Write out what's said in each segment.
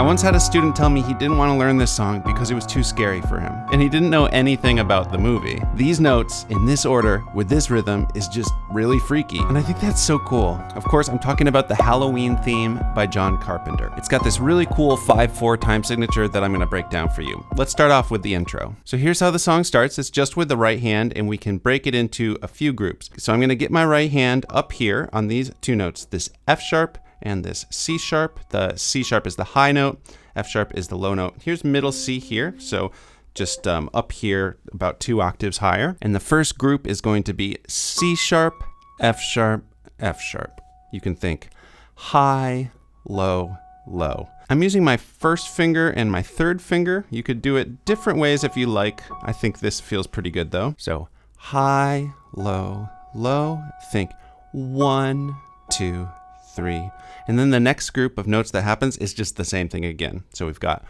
I once had a student tell me he didn't want to learn this song because it was too scary for him, and he didn't know anything about the movie. These notes, in this order, with this rhythm, is just really freaky, and I think that's so cool. Of course, I'm talking about the Halloween theme by John Carpenter. It's got this really cool 5/4 time signature that I'm going to break down for you. Let's start off with the intro. So here's how the song starts. It's just with the right hand, and we can break it into a few groups. So I'm going to get my right hand up here on these two notes, this F sharp and this C sharp. The C sharp is the high note, F sharp is the low note. Here's middle C here, so just up here about 2 octaves higher. And the first group is going to be C sharp, F sharp, F sharp. You can think high, low, low. I'm using my first finger and my third finger. You could do it different ways if you like. I think this feels pretty good though. So high, low, low. Think 1, 2, 3. And then the next group of notes that happens is just the same thing again. So we've got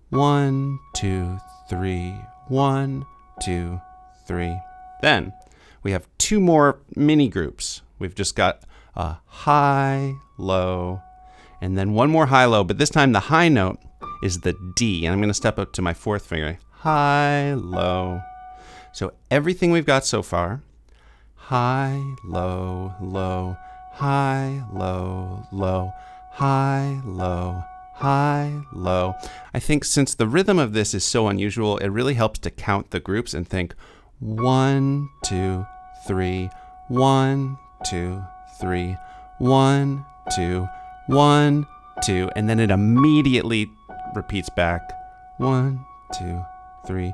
1, 2, 3, 1, 2, 3. Then we have 2 more mini groups. We've just got a high, low, and then 1 more high, low, but this time the high note is the D, and I'm going to step up to my 4th finger. High, low. So everything we've got so far, high, low, low, high, low, low, high, low, high, low. I think since the rhythm of this is so unusual, it really helps to count the groups and think 1, 2, 3, 1, 2, 3, 1, 2, 1, 2, and then it immediately repeats back 1, 2, 3.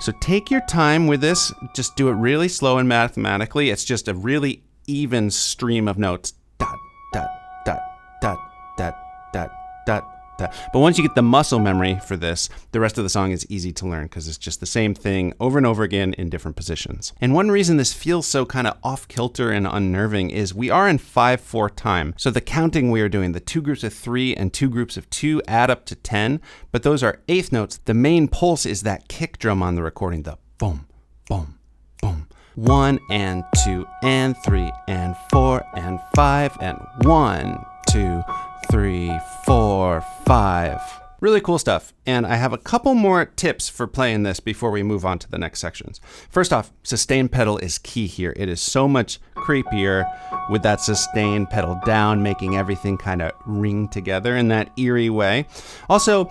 So take your time with this. Just do it really slow and mathematically. It's just a really even stream of notes. Dot, dot, dot, dot, dot, dot, dot, dot. But once you get the muscle memory for this, the rest of the song is easy to learn because it's just the same thing over and over again in different positions. And one reason this feels so kind of off-kilter and unnerving is we are in 5/4 time. So the counting we are doing, the 2 groups of 3 and 2 groups of 2 add up to 10, but those are eighth notes. The main pulse is that kick drum on the recording, the boom, boom, boom. 1 and 2 and 3 and 4 and 5 and 1, 2, 3, 4, 5. Really cool stuff. And I have a couple more tips for playing this before we move on to the next sections. First off, sustain pedal is key here. It is so much creepier with that sustain pedal down, making everything kind of ring together in that eerie way. Also,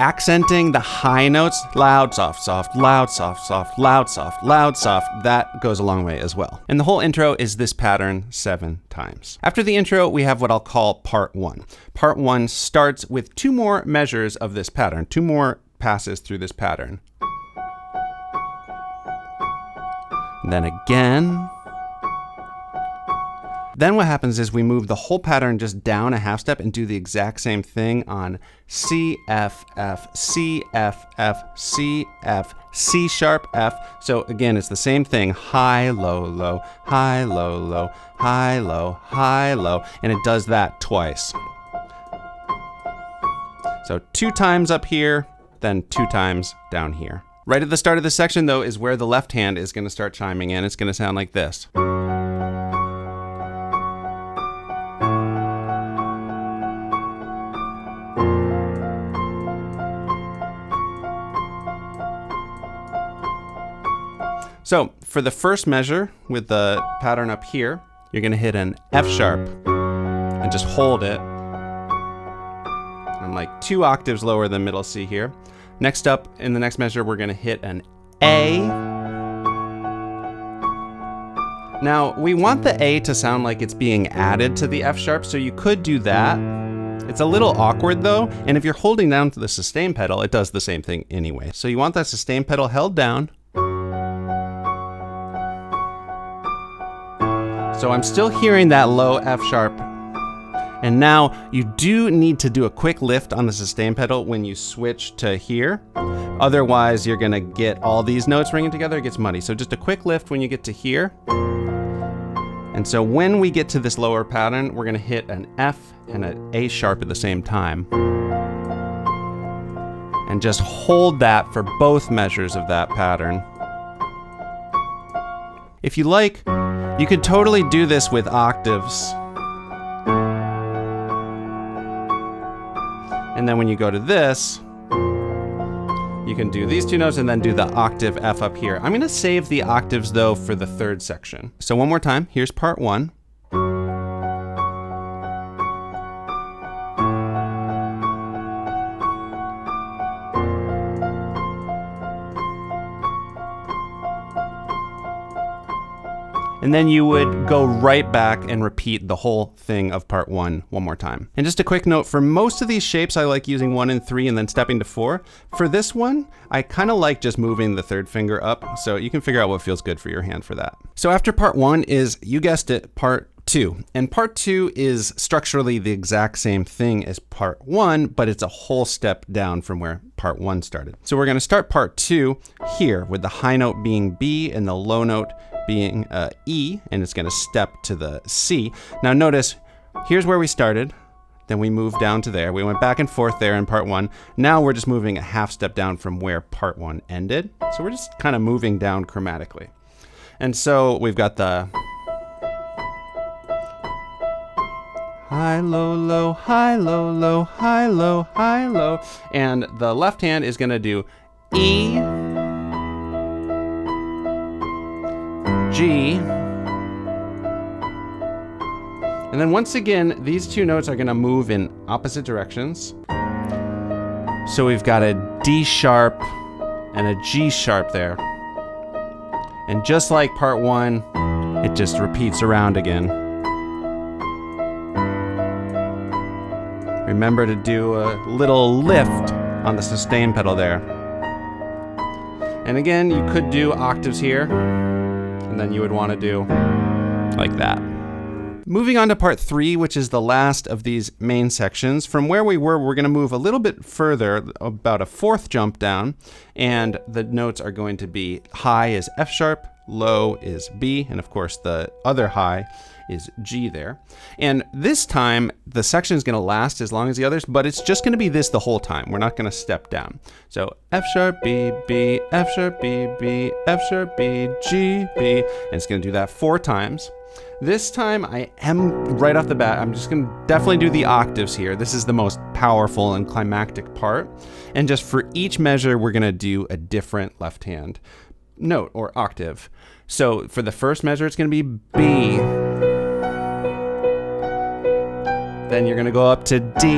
accenting the high notes, loud, soft, soft, loud, soft, soft, loud, soft, loud, soft, that goes a long way as well. And the whole intro is this pattern 7 times. After the intro, we have what I'll call part 1. Part 1 starts with 2 more measures of this pattern, 2 more passes through this pattern. And then again. Then what happens is we move the whole pattern just down a half step and do the exact same thing on C, F, F, C, F, F, C, F, C sharp, F. So again, it's the same thing, high, low, low, high, low, low, high, low, high, low, and it does that twice. So 2 times up here, then 2 times down here. Right at the start of the section though is where the left hand is gonna start chiming in. It's gonna sound like this. So for the first measure with the pattern up here, you're gonna hit an F sharp and just hold it. I'm like 2 octaves lower than middle C here. Next up, in the next measure, we're gonna hit an A. Now, we want the A to sound like it's being added to the F sharp, so you could do that. It's a little awkward though, and if you're holding down to the sustain pedal, it does the same thing anyway. So you want that sustain pedal held down. So I'm still hearing that low F sharp. And now you do need to do a quick lift on the sustain pedal when you switch to here. Otherwise, you're gonna get all these notes ringing together, it gets muddy. So just a quick lift when you get to here. And so when we get to this lower pattern, we're gonna hit an F and an A sharp at the same time. And just hold that for both measures of that pattern. If you like, you could totally do this with octaves. And then when you go to this, you can do these two notes and then do the octave F up here. I'm gonna save the octaves though for the third section. So one more time, here's part 1. And then you would go right back and repeat the whole thing of part 1 one more time. And just a quick note, for most of these shapes, I like using 1 and 3 and then stepping to 4. For this one, I kind of like just moving the third finger up, so you can figure out what feels good for your hand for that. So after part 1 is, you guessed it, part 2. And part 2 is structurally the exact same thing as part 1, but it's a whole step down from where part 1 started. So we're gonna start part 2 here with the high note being B and the low note being E, and it's gonna step to the C. Now notice, here's where we started, then we moved down to there. We went back and forth there in part 1. Now we're just moving a half step down from where part 1 ended. So we're just kind of moving down chromatically. And so we've got the high, low, low, high, low, low, high, low, high, low. And the left hand is gonna do E, G, and then once again, these two notes are gonna move in opposite directions. So we've got a D sharp and a G sharp there. And just like part 1, it just repeats around again. Remember to do a little lift on the sustain pedal there. And again, you could do octaves here, and then you would want to do like that. Moving on to part 3, which is the last of these main sections. From where we were, we're going to move a little bit further, about a 4th jump down, and the notes are going to be high is F sharp, low is B, and of course the other high is G there. And this time, the section is going to last as long as the others, but it's just going to be this the whole time. We're not going to step down. So F sharp, B, B, F sharp, B, B, F sharp, B, G, B, and it's going to do that 4 times. This time I am, right off the bat, I'm just gonna definitely do the octaves here. This is the most powerful and climactic part. And just for each measure, we're gonna do a different left hand note or octave. So for the first measure, it's gonna be B. Then you're gonna go up to D.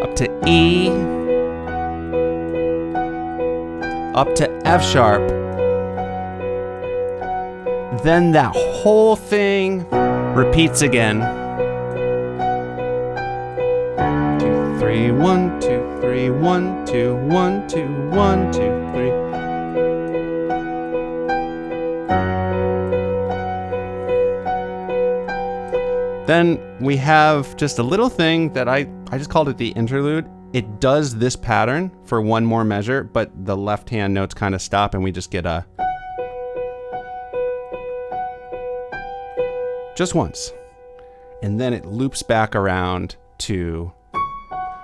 Up to E. Up to F sharp. Then that whole thing repeats again. 2, 3, 1, 2, 3, 1, 2, 1, 2, 1, 2, 3. Then we have just a little thing that I just called it the interlude. It does this pattern for one more measure, but the left hand notes kind of stop and we just get a just once, and then it loops back around to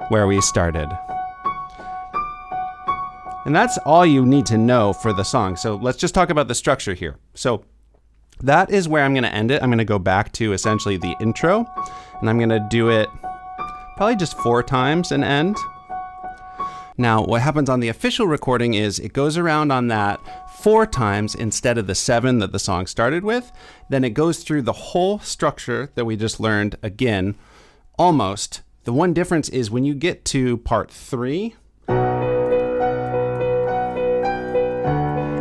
where we started. And that's all you need to know for the song. So let's just talk about the structure here. So that is where I'm gonna end it. I'm gonna go back to essentially the intro, and I'm gonna do it probably just 4 times and end. Now, what happens on the official recording is it goes around on that 4 times instead of the 7 that the song started with. Then it goes through the whole structure that we just learned again, almost. The one difference is when you get to part 3,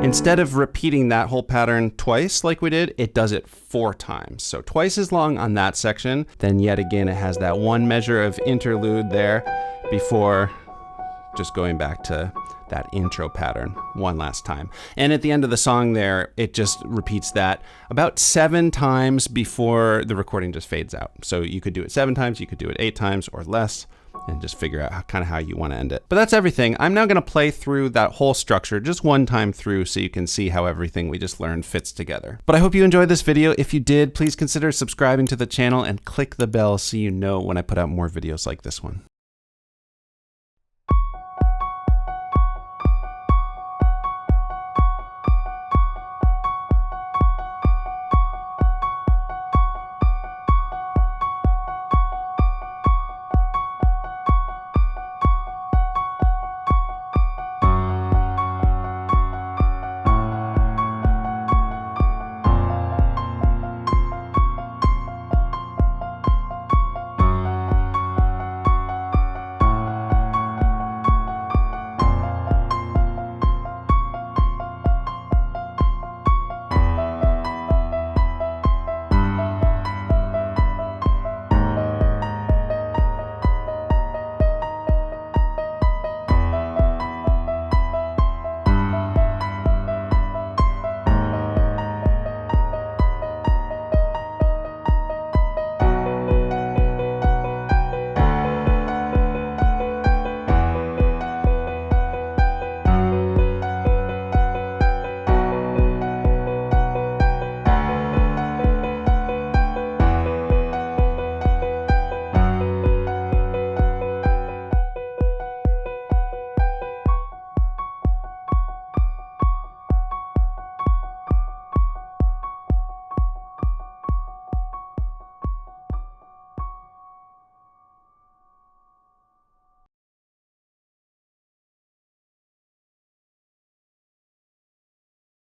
instead of repeating that whole pattern twice like we did, it does it 4 times. So twice as long on that section. Then yet again, it has that one measure of interlude there before just going back to that intro pattern one last time. And at the end of the song there, it just repeats that about 7 times before the recording just fades out. So you could do it 7 times, you could do it 8 times or less, and just figure out kind of how you want to end it. But that's everything. I'm now going to play through that whole structure just one time through so you can see how everything we just learned fits together. But I hope you enjoyed this video. If you did, please consider subscribing to the channel and click the bell so you know when I put out more videos like this one.